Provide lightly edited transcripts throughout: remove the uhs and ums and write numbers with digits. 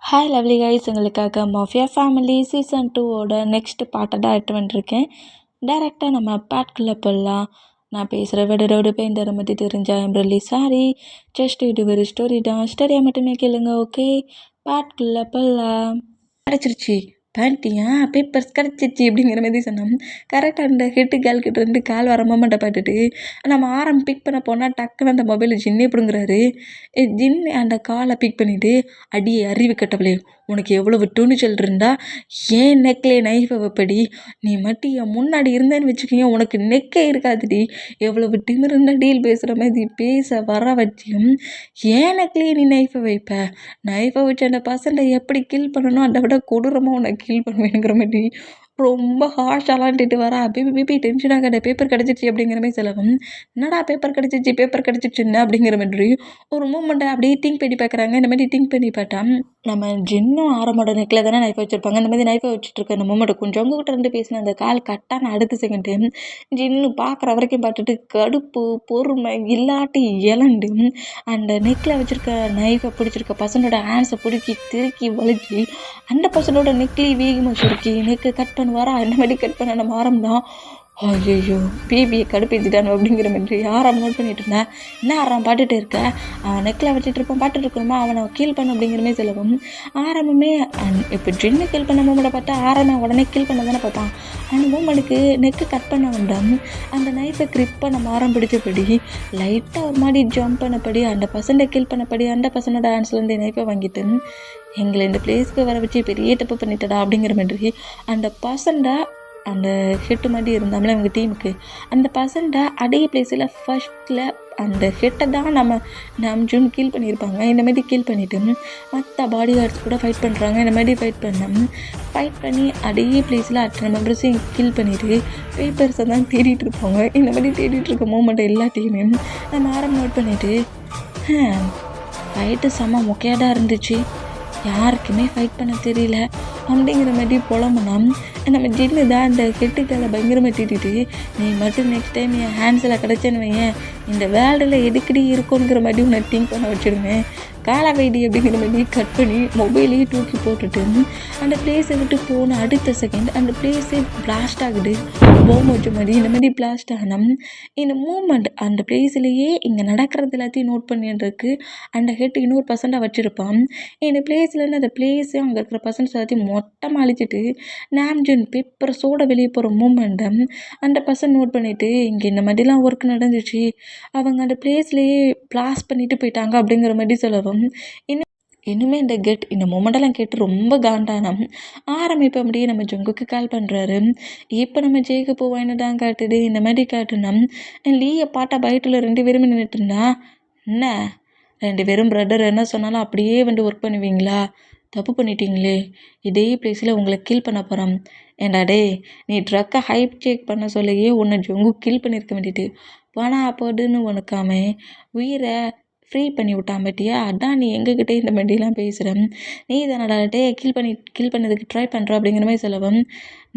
Hi lovely guys, உங்களுக்காக mafia family season 2ஓட next பார்ட்டை தான் எடுத்து வந்துருக்கேன். டேரெக்டாக நம்ம பாட்குள்ளே போடலாம். நான் பேசுகிற விடரோடு பெயிண்டரை பற்றி தெரிஞ்சா ஐம் ரியலி சாரி. ஜஸ்ட் இது ஒரு ஸ்டோரி தான், ஸ்டோரியை மட்டுமே கேளுங்க. ஓகே, பாட்குள்ளே போடலாம். கிடச்சிருச்சு பேண்டியா பேப்பர்ஸ் கிடச்சிருச்சு அப்படிங்கிற மாதிரி சொன்னோம். கரெக்டாக அந்த ஹிட்டு கேர்ள்கிட்ட இருந்து கால் வர மொமெண்ட்டை பார்த்துட்டு நம்ம பிக் பண்ண போனால் டக்குன்னு அந்த மொபைலில் ஜின்னே பிடுங்குறாரு. ஜின் அந்த காலை பிக் பண்ணிவிட்டு, அடியே அறிவு கட்டவளே, உனக்கு எவ்வளவு துணிச்சல் இருந்தா ஏன் நெக்லே நைஃபை வைப்படி, நீ மட்டும் என் முன்னாடி இருந்தேன்னு வச்சுக்கோங்க, உனக்கு நெக்கே இருக்காதுடி, எவ்வளவு திமிருந்தா டீல் பேசுகிற மாதிரி பேச வர வச்சியும் ஏன் நெக்லே நீ நைஃபை வைப்ப, நைஃபை வச்சு அந்த பசங்களை எப்படி கில் பண்ணணும், அதை விட கொடூரமாக உன்னை கில் பண்ணுவேங்கிற மாதிரி ரொம்ப ஹார்ஷாலான்ட்டு வரா. பேபி டென்ஷன் ஆகாத, பேப்பர் கிடச்சிச்சு அப்படிங்கிற மாதிரி சொல்லவும், என்னடா பேப்பர் கிடச்சிச்சுன்னு அப்படிங்கிற மாதிரி ஒரு மூமெண்ட்டை அப்படியே திங்க் பண்ணி பார்க்குறாங்க. இந்த மாதிரி திங்க் பண்ணி பார்த்தா நம்ம ஜின்னும் ஆரமோட நெக்கில் தானே நைஃபை வச்சுருப்பாங்க. அந்த மாதிரி நைஃபை வச்சுட்டு அந்த மூமெண்ட்டை கொஞ்சம் உங்ககிட்ட இருந்து பேசின அந்த கால் கட்டான அடுத்த செகண்டு ஜின்னு பார்க்குற வரைக்கும் பார்த்துட்டு கடுப்பு பொறுமை இல்லாட்டி இலண்டு அந்த நெக்கில் வச்சுருக்க நைஃபை பிடிச்சிருக்க பசங்களோட ஹேண்ட்ஸை பிடிக்கி திருக்கி வலிச்சு அந்த பசங்களோட நெக்லேயே வேகமாக சுருக்கி நெக்கு கட் பண்ணுவாரா. அந்த மாதிரி கட் பண்ண நம்ம ஆரம்பம் ஐயோ பேபியை கடுப்பேற்றிட்டானு அப்படிங்கிற மாதிரி ஆறாம் நோட் பண்ணிட்டு இருந்தேன். என்ன ஆறாம் பாட்டுட்டு இருக்க, அவன் நெக்கில் வச்சுட்டு இருப்பான், பாட்டுட்டு இருக்கணுமா, அவனை கீல் பண்ண அப்படிங்கிற மாதிரி சொல்லவும் ஆரம்பமே இப்போ ஜின்னு கீல் பண்ண மூமெண்ட்டை பார்த்தா ஆரம்பம் உடனே கீல் பண்ண தானே பார்த்தான். அந்த மூமெண்ட்டுக்கு நெக்கு கட் பண்ண வந்தான். அந்த நைஃபை கிரிப் பண்ண ஆரம் பிடிச்சபடி லைட்டாக ஒரு மாதிரி ஜம்ப் பண்ணபடி அந்த பசங்களை கீல் பண்ணபடி அந்த பசனோட ஹேண்ட்ஸ்லேருந்து நைஃபை வாங்கிட்டு எங்களை இந்த பிளேஸ்க்கு வர வச்சு பெரிய தப்பு பண்ணிட்டடா அப்படிங்கிற மாதிரி அந்த பசண்டை அந்த ஹிட்டு மாதிரி இருந்தாங்களே அவங்க டீமுக்கு அந்த பசண்டை அதே பிளேஸில் ஃபஸ்ட்டில் அந்த ஹிட்டை தான் நம்ம ஜூன் கீல் பண்ணியிருப்பாங்க. இந்த மாதிரி கீல் பண்ணிவிட்டு மற்ற பாடி கார்ட்ஸ் கூட ஃபைட் பண்ணுறாங்க. இந்த மாதிரி ஃபைட் பண்ணி அதே பிளேஸில் அத்தனை மெம்பர்ஸையும் கீல் பண்ணிவிட்டு பேப்பர்ஸை தான் தேடிட்டு இருப்பாங்க. இந்த மாதிரி தேடிட்டு இருக்க மூமெண்ட்டை எல்லாத்தையுமே நம்ம நோட் பண்ணிவிட்டு ஃபைட்டு செம்ம மொக்கையாக தான் இருந்துச்சு, யாருக்குமே ஃபைட் பண்ண தெரியல அப்படிங்கிற மாதிரி புலம்புனா நம்ம ஜின்னு தான் அந்த கெட்டுக்களை பயங்கரமாக திட்டிட்டு, நீ மட்டும் நெக்ஸ்ட் டைம் என் ஹேண்ட்ஸில் கிடச்சேன்னு வையன், இந்த வேர்ல்டில் எதுக்கடி இருக்குங்கிற மாதிரி உன்னை திங்க் பண்ண வச்சுடுவேன், காலவைடி அப்படிங்கிற மாதிரி கட் பண்ணி மொபைலையே தூக்கி போட்டுட்டு அந்த பிளேஸை விட்டு போன அடுத்த செகண்ட் அந்த பிளேஸே பிளாஸ்ட் ஆகுது. போம் வச்ச மாதிரி இந்த மாதிரி பிளாஸ்ட் ஆகணும். இந்த மூமெண்ட் அந்த பிளேஸ்லேயே இங்கே நடக்கிறது எல்லாத்தையும் நோட் பண்ணிட்டுருக்கு. அந்த ஹெட் இன்னொரு பர்சண்டாக வச்சுருப்பான். இந்த பிளேஸ்லேருந்து அந்த பிளேஸே அங்கே இருக்கிற பர்சன்ஸ் எல்லாத்தையும் மொத்தமாக அழிச்சிட்டு நாம்ஜன் பேப்பர்ஸோட வெளியே போகிற மூமெண்ட்டை அந்த பர்சன் நோட் பண்ணிவிட்டு, இங்கே இந்த மாதிரிலாம் ஒர்க் நடந்துச்சு, அவங்க அந்த பிளேஸ்லேயே பிளாஸ்ட் பண்ணிட்டு போயிட்டாங்க அப்படிங்கிற மாதிரி சொல்லவும் இன்னுமே இந்த மொமெண்டெல்லாம் கேட்டு ரொம்ப காண்டானம் ஆரம்பிப்போம். அப்படியே நம்ம ஜங்குக்கு கால் பண்ணுறாரு. இப்போ நம்ம ஜெயிக்க போவான்னு தான் காட்டுது. இந்த மாதிரி காட்டுனோம். லீயை பாட்டா பைட்டில் 2 பேரும் நின்றுட்டு இருந்தா, என்ன 2 பேரும் பிரதர் என்ன சொன்னாலும் அப்படியே ஒர்க் பண்ணுவீங்களா, தப்பு பண்ணிட்டீங்களே, இதே பிளேஸில் உங்களை கில் பண்ண போகிறோம். ஏண்டா டே, நீ ட்ரக்கை ஹைப் செக் பண்ண சொல்லையே உன்னை ஜொங்கு கில் பண்ணியிருக்க வேண்டியது, பணம் அப்போதுன்னு உனக்காம உயிரை ஃப்ரீ பண்ணி விட்டான் பட்டியா, அதான் நீ எங்ககிட்ட இந்த மாதிரிலாம் பேசுகிறேன், நீ தானடா டே கில் பண்ணதுக்கு ட்ரை பண்ணுற அப்படிங்கிற மாதிரி சொல்லவும்,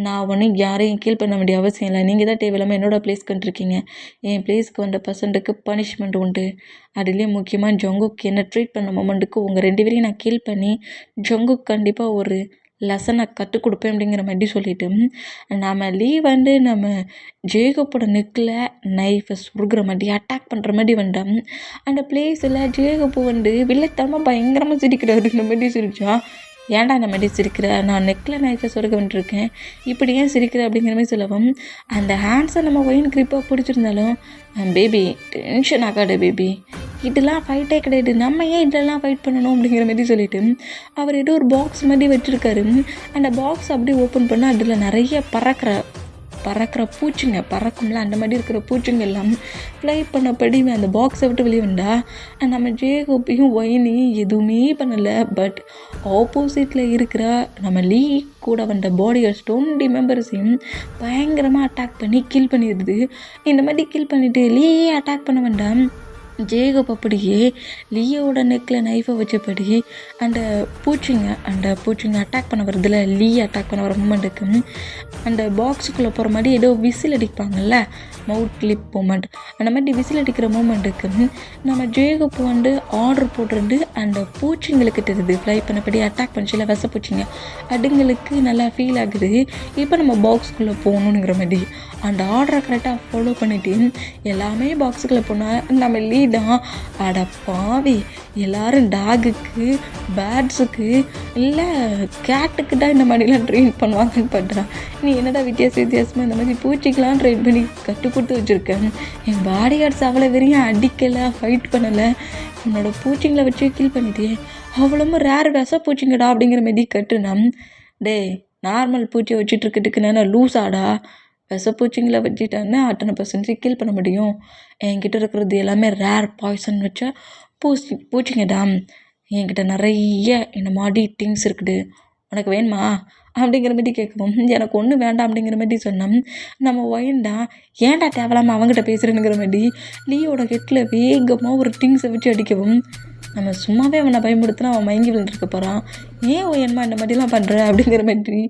நான் ஒன்றும் யாரையும் கீல் பண்ண வேண்டிய அவசியம் இல்லை, நீங்கள் தான் தேவையில்லாமல் என்னோடய பிளேஸ்க்கு வந்துருக்கீங்க, என் பிளேஸ்க்கு வந்த பர்சன்ட்டுக்கு பனிஷ்மெண்ட் உண்டு, அதுலேயும் முக்கியமாக ஜொங்குக்கு என்ன ட்ரீட் பண்ண மொமெண்ட்டுக்கு உங்கள் 2 பேரையும் நான் கீல் பண்ணி ஜொங்குக்கு கண்டிப்பாக ஒரு லெசனை கற்றுக் கொடுப்பேன் அப்படிங்கிற மாதிரி சொல்லிவிட்டு நம்ம நம்ம ஜேகப்போட நெக்கில் நைஃபை சுருகிற மாதிரி அட்டாக் பண்ணுற மாதிரி வந்துட்டோம். அந்த பிளேஸில் ஜேகப்பு வில்லைத்தனமாக பயங்கரமாக சிரிக்கிறாரு. இந்த மாதிரி சிரிச்சா, ஏன்டா இந்த மாதிரி சிரிக்கிற, நான் நெக்கில் நைஃபை சொருக வந்துருக்கேன், இப்படி ஏன் சிரிக்கிற அப்படிங்கிற மாதிரி சொல்லவும் அந்த ஹேண்ட்ஸை நம்ம ஒயின் கிரிப்பாக பிடிச்சிருந்தாலும், பேபி டென்ஷன் ஆகாது பேபி, இதெல்லாம் ஃபைட்டே கிடையாது, நம்ம ஏன் இதெல்லாம் ஃபைட் பண்ணணும் அப்படிங்கிற மாதிரி சொல்லிவிட்டு அவர் ஏதோ ஒரு பாக்ஸ் மாதிரி வச்சுருக்காரு. அந்த பாக்ஸ் அப்படியே ஓப்பன் பண்ணால் அதில் நிறைய பறக்கிற பூச்சிங்க பறக்கும்ல, அந்த மாதிரி இருக்கிற பூச்சிங்க எல்லாம் ஃப்ளை பண்ணபடி அந்த பாக்ஸை விட்டு வெளியே வந்தா நம்ம ஜேகப்பையும் ஒயினையும் எதுவுமே பண்ணலை. பட் ஆப்போசிட்டில் இருக்கிற நம்ம லீ கூட வந்த பாடிகார்ட்ஸ் 20 மெம்பர்ஸையும் பயங்கரமாக அட்டாக் பண்ணி கில் பண்ணிடுது. இந்த மாதிரி கில் பண்ணிவிட்டு லீயே அட்டாக் பண்ண வேண்டாம், ஜேகப் அப்படியே லியோட நெக்கில் நைஃபை வச்சபடி அந்த பூச்சிங்க அட்டாக் பண்ண வரதில்ல, லீ அட்டாக் பண்ண வர மூமெண்ட்டுக்கு அந்த பாக்ஸுக்குள்ளே போகிற மாதிரி ஏதோ விசில் அடிப்பாங்கல்ல, மவுத் கிளிப் மூமெண்ட், அந்த மாதிரி விசில் அடிக்கிற மூமெண்ட்டுக்கு நம்ம ஜேகப் ஆர்டர் போட்டுருந்து அந்த பூச்சிங்களுக்கு தெரியுது ஃப்ளை பண்ணபடி அட்டாக் பண்ணிச்சுல பூச்சிங்க, அதுங்களுக்கு நல்லா ஃபீல் ஆகுது. இப்போ நம்ம பாக்ஸுக்குள்ளே போகணுங்கிற மாதிரி அந்த ஆர்டரை கரெக்டாக ஃபாலோ பண்ணிவிட்டு எல்லாமே பாக்ஸுக்குள்ளே போனால் நம்ம லீ தான் அட பாவி எல்லாரும் டாகுக்கு பேர்ட்ஸுக்கு இல்லை கேட்டுக்கு தான் இந்த மாதிரிலாம் ட்ரெயின் பண்ணுவாங்கன்னு பண்ணுறான். நீ என்னடா வித்தியாசமாக இந்த மாதிரி பூச்சிக்கெலாம் ட்ரெயின் பண்ணி கற்றுக் கொடுத்து வச்சுருக்கேன். என் பாடி கார்ட்ஸ் அவ்வளோ வெறியும் அடிக்கலை, ஃபைட் பண்ணலை, உன்னோட பூச்சிங்களை வச்சு கில் பண்ணிட்டே, அவ்வளோ ரேர் பூச்சிங்கடா அப்படிங்கிற மாதிரி கட்டுனா, டே நார்மல் பூச்சியை வச்சுட்டு இருக்கிறதுக்கு நான் லூஸாடா, பூச்சிங்களை வச்சுட்டானே அத்தனை பர்சன்டேஜ் கில் பண்ண முடியும். என்கிட்ட இருக்கிறது எல்லாமே ரேர் பாய்சன் வச்ச பூச்சிங்கடா, என்கிட்ட நிறைய இந்த மாதிரி திங்ஸ் இருக்குது, உனக்கு வேணுமா அப்படிங்கிற மாதிரி கேட்கவும், எனக்கு ஒன்றும் வேண்டாம் அப்படிங்கிற மாதிரி சொன்னோம். நம்ம ஒயன்டா ஏன்டா தேவலாமல் அவங்ககிட்ட பேசுகிறேங்கிற மாதிரி லீயோட ஹெட்டில் வேகமாக ஒரு திங்ஸை வச்சு அடிக்கவும், நம்ம சும்மாவே அவனை பயன்படுத்தினா அவன் மயங்கி விழுந்துருக்க போகிறான், ஏன் ஒயன்மா இந்த மாதிரிலாம் பண்ணுற அப்படிங்கிற மாதிரி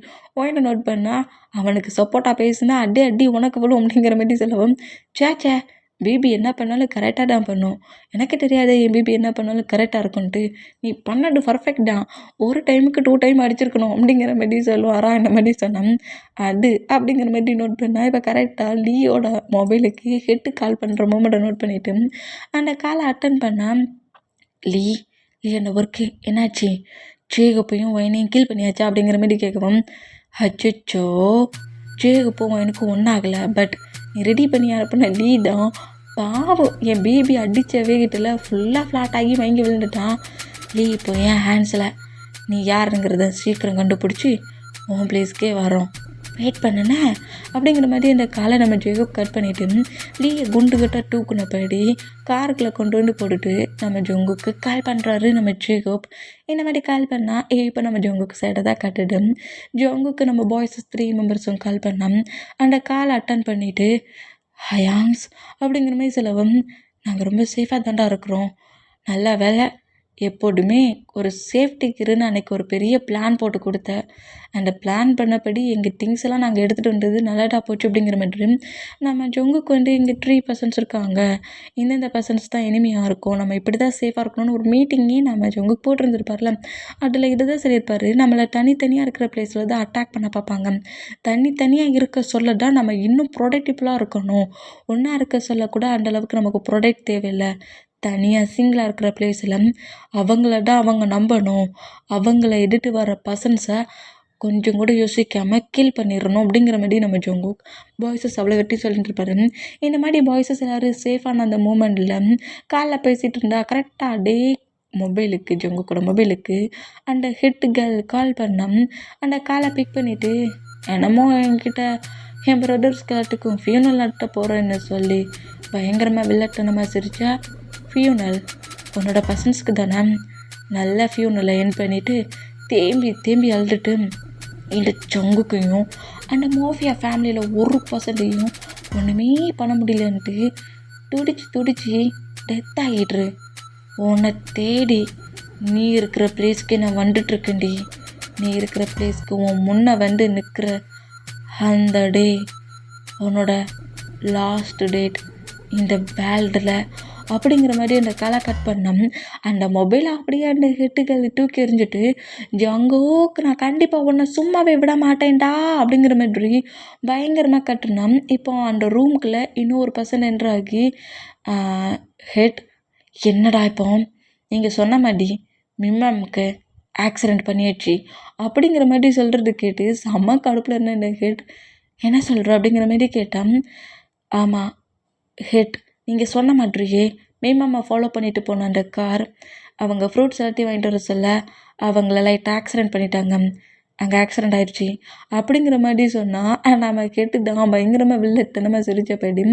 ஒயனை நோட் பண்ணால் அவனுக்கு சப்போர்ட்டாக பேசுனா அடி உனக்கு விழும் அப்படிங்கிற மாதிரி சொல்லவும், சே பேபி என்ன பண்ணாலும் கரெக்டாக தான் பண்ணும், எனக்கு தெரியாத என் பேபி என்ன பண்ணாலும் கரெக்டாக இருக்கும்ன்ட்டு, நீ பண்ணது பர்ஃபெக்ட் தான், ஒரு டைமுக்கு 2 டைம் அடிச்சிருக்கணும் அப்படிங்கிற மாதிரி சொல்லுவாரா, இந்த மாதிரி சொன்னோம். அது அப்படிங்கிற மாதிரி நோட் பண்ணால் இப்போ கரெக்டாக லீயோட மொபைலுக்கு ஹெட்டு கால் பண்ணுற மூமெண்ட்டை நோட் பண்ணிவிட்டு அந்த காலை அட்டன் பண்ணால், லீ அந்த ஒர்க்கு என்னாச்சு, ஜேகப்பையும் ஒயனையும் கீல் பண்ணியாச்சா அப்படிங்கிற மாதிரி கேட்கவும், அச்சோ ஜேகப்பும் ஒயனுக்கும் ஒன்றாகலை, பட் நீ ரெடி பண்ணி அனுப்பின லீ தான் பாவம் என் பேபி அடித்த வேகத்தில் ஃபுல்லாக ஃப்ளாட் ஆகி வாங்கி விழுந்துட்டான். லீ இப்போ என் ஹேண்ட்ஸில், நீ யாருங்கிறத சீக்கிரம் கண்டுபிடிச்சி உன் பிளேஸ்க்கே வரோம், வெயிட் பண்ணுனே அப்படிங்கிற மாதிரி அந்த காலை நம்ம ஜேகப் கட் பண்ணிவிட்டு லீயை குண்டுகிட்ட தூக்குனபடி காருக்குள்ளே கொண்டு போட்டுட்டு நம்ம ஜொங்குக்கு கால் பண்ணுறாரு நம்ம ஜேகப். இந்த மாதிரி கால் பண்ணால் இப்போ நம்ம ஜொங்குக்கு சைடை தான் கட்டுடு. ஜொங்குக்கு நம்ம பாய்ஸஸ் 3 மெம்பர்ஸும் கால் பண்ணோம். அந்த காலை அட்டன் பண்ணிவிட்டு ஹயாங்ஸ் அப்படிங்கிற மாதிரி சொல்லவும், நாங்கள் ரொம்ப சேஃபாக தாண்டா இருக்கிறோம், நல்ல வேலை எப்போதுமே ஒரு சேஃப்டிக்குன்னு அன்றைக்கி ஒரு பெரிய பிளான் போட்டு கொடுத்தேன், அந்த பிளான் பண்ணபடி எங்கள் திங்ஸ் எல்லாம் நாங்கள் எடுத்துகிட்டு வந்தது நல்லாட்டா போச்சு அப்படிங்கிற மாதிரி நம்ம ஜொங்குக்கு இங்கே 3 பர்சன்ஸ் இருக்காங்க, இந்தந்த பர்சன்ஸ் தான் எனிமையாக இருக்கும், நம்ம இப்படி தான் சேஃபாக இருக்கணும்னு ஒரு மீட்டிங்கே நம்ம ஜொங்குக்கு போட்டிருந்துருப்பார்ல, அதில் இதை தான் சொல்லியிருப்பார், நம்மளை தனித்தனியாக இருக்கிற பிளேஸில் தான் அட்டாக் பண்ண பார்ப்பாங்க, தனித்தனியாக இருக்க சொல்ல தான் நம்ம இன்னும் ப்ரொடக்டிவ்லாக இருக்கணும், ஒன்றா இருக்க சொல்லக்கூட அந்தளவுக்கு நமக்கு ப்ரொடக்ட் தேவையில்லை, தனியாக சிங்கிளாக இருக்கிற பிளேஸில் அவங்கள தான் அவங்க நம்பணும், அவங்கள எடுத்து வர பர்சன்ஸை கொஞ்சம் கூட யோசிக்காமல் கில் பண்ணிடணும் அப்படிங்கிற மாதிரி நம்ம ஜொங்கு பாய்ஸஸ் அவ்வளோ வெட்டி சொல்லிட்டு இருப்பாரு. இந்த மாதிரி பாய்ஸஸ் எல்லோரும் சேஃபான அந்த மூமெண்ட்டில் காலில் பேசிகிட்டு இருந்தா கரெக்டாக மொபைலுக்கு ஜொங்கு கூட மொபைலுக்கு அந்த ஹிட் கேர்ள் கால் பண்ணோம். அந்த காலை பிக் பண்ணிவிட்டு என்னமோ என்கிட்ட என் பிரதர்ஸ் காட்டுக்கும் ஃபியூனல் நட்ட போகிறேன்னு சொல்லி பயங்கரமாக வில்லட்டனமாக சிரித்தா, ஃபியூனல் உன்னோட பர்சன்ஸ்க்கு தானே, நல்ல ஃபியூனலை என் பண்ணிவிட்டு தேம்பி அழுதுட்டு இந்த ஜொங்குக்கையும் அந்த மோஃபியா ஃபேமிலியில் 1% ஒன்றுமே பண்ண முடியலன்ட்டு துடிச்சு டெத் ஆகிடுரு, உன்னை தேடி நீ இருக்கிற பிளேஸ்க்கு நான் வந்துட்டுருக்கேன்டி, நீ இருக்கிற பிளேஸ்க்கு உன் முன்னே வந்து நிற்கிற அந்த டே உன்னோட லாஸ்ட் டேட் இந்த வேர்ல்டில் அப்படிங்கிற மாதிரி அந்த களை கட் பண்ணோம். அந்த மொபைலை அப்படியே அந்த ஹெட்டுகள் தூக்கி எறிஞ்சிட்டு, ஜங்குக்கு நான் கண்டிப்பாக உன்னை சும்மாவே விட மாட்டேன்டா அப்படிங்கிற மாதிரி பயங்கரமாக கட்டுனோம். இப்போ அந்த ரூமுக்குள்ளே இன்னொரு பர்சன் என்ட்ராகி, ஹெட் என்னடா இப்போ நீங்கள் சொன்ன மாதிரி மிம்மம்க்கு ஆக்சிடெண்ட் பண்ணியாச்சு அப்படிங்கிற மாதிரி சொல்கிறது கேட்டு செம்ம கடுப்பில் இருந்த இந்த ஹெட் என்ன சொல்கிற அப்படிங்கிற மாதிரி கேட்டான். ஆமாம் ஹெட், நீங்கள் சொன்ன மாதிரியே மேமாமா ஃபாலோ பண்ணிட்டு போன அந்த கார் அவங்க ஃப்ரூட்ஸ் எல்லாத்தையும் வாங்கிட்டு வர சொல்ல அவங்கள லைட் ஆக்சிடெண்ட் பண்ணிட்டாங்க, அங்கே ஆக்சிடெண்ட் ஆயிடுச்சு அப்படிங்கிற மாதிரி சொன்னால் நம்ம கேட்டு தான் பயங்கரமாக வில்லத்தனமாக சிரிச்ச படி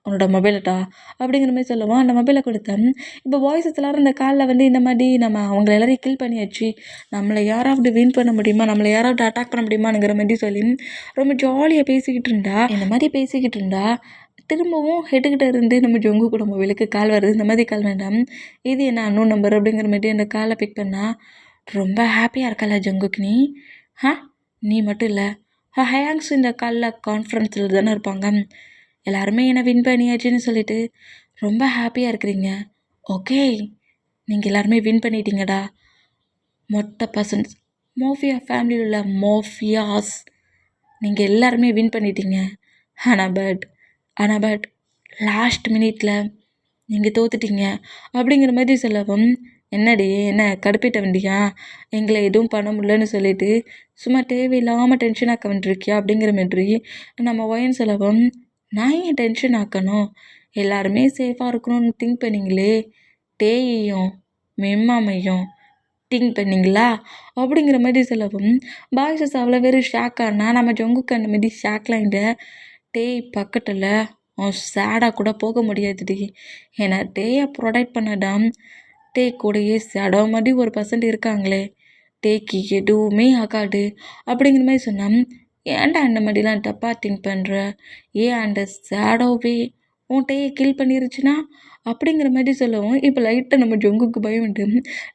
உன்னோட மொபைலட்டா அப்படிங்கிற மாதிரி சொல்லுவோம். அந்த மொபைலை கொடுத்தேன். இப்போ பாய்ஸஸ் எல்லோரும் இந்த காலில் இந்த மாதிரி நம்ம அவங்கள எல்லாரையும் கில் பண்ணியாச்சு, நம்மளை யாராவது வின் பண்ண முடியுமா, நம்மளை யாராவது அட்டாக் பண்ண முடியுமாங்கிற மாதிரி சொல்லி ரொம்ப ஜாலியாக பேசிக்கிட்டு இருந்தா. இந்த மாதிரி பேசிக்கிட்டு இருந்தா திரும்பவும் ஹெட்டுக்கிட்ட இருந்து நம்ம ஜொங்கு கூட மொபைலுக்கு கால் வருது. இந்த மாதிரி கால் வேண்டாம், இது என்ன அன்னோன் நம்பர் அப்படிங்கிற மாதிரி அந்த காலை பிக் பண்ணா, ரொம்ப ஹாப்பியாக இருக்கல ஜங்குக்கு நீ? நீ மட்டும் இல்லை, ஹயாங்ஸ் இந்த காலில் கான்ஃபரன்ஸில் தானே இருப்பாங்க. எல்லாருமே என்னை வின் பண்ணியாச்சுன்னு சொல்லிட்டு ரொம்ப ஹாப்பியாக இருக்கிறீங்க. ஓகே, நீங்கள் எல்லாருமே வின் பண்ணிட்டீங்கடா. மொத்த பர்சன்ஸ் மோஃபியா ஃபேமிலியில் உள்ள மோஃபியாஸ் நீங்கள் எல்லாருமே வின் பண்ணிட்டீங்க. ஆனால் பட் லாஸ்ட் மினிட்ல நீங்கள் தோத்துட்டீங்க அப்படிங்கிற மாதிரி சொல்லவும், என்னடி என்ன கடுப்பிட்ட வண்டியா, எங்களை எதுவும் பண்ண முடியலன்னு சொல்லிட்டு சும்மா தேவையில்லாமல் டென்ஷன் ஆக்க வந்துருக்கியா அப்படிங்கிற மாதிரி நம்ம ஒயன் சொல்லவும், நான் ஏன் டென்ஷன் ஆக்கணும், எல்லாருமே சேஃபாக இருக்கணும்னு திங்க் பண்ணிங்களே, டேயையும் மெம்மாமையும் திங்க் பண்ணிங்களா அப்படிங்கிற மாதிரி சொல்லவும், பாய்ஸஸ் அவ்வளோ பேர் ஷாக் ஆனா நம்ம ஜொங்குக்கு அந்த மாதிரி ஷாக்லாண்ட டேய் பக்கத்தில் அவன் சேடாக கூட போக முடியாதுடி, ஏன்னா டேயை ப்ரொடெக்ட் பண்ணடாம். டே கூடயே சேடாக மாதிரி ஒரு பர்சன்ட் இருக்காங்களே, டேக்கு எதுவுமே ஆகாது அப்படிங்கிற மாதிரி சொன்னான். ஏன்டா அந்த மாதிரிலாம் தப்பாக திங்க் பண்ணுற, ஏன் அந்த சேடோவே உன் டேயை கில் பண்ணிருச்சுன்னா அப்படிங்கிற மாதிரி சொல்லவும், இப்போ லைட்டாக நம்ம ஜொங்குக்கு பயம் உண்டு.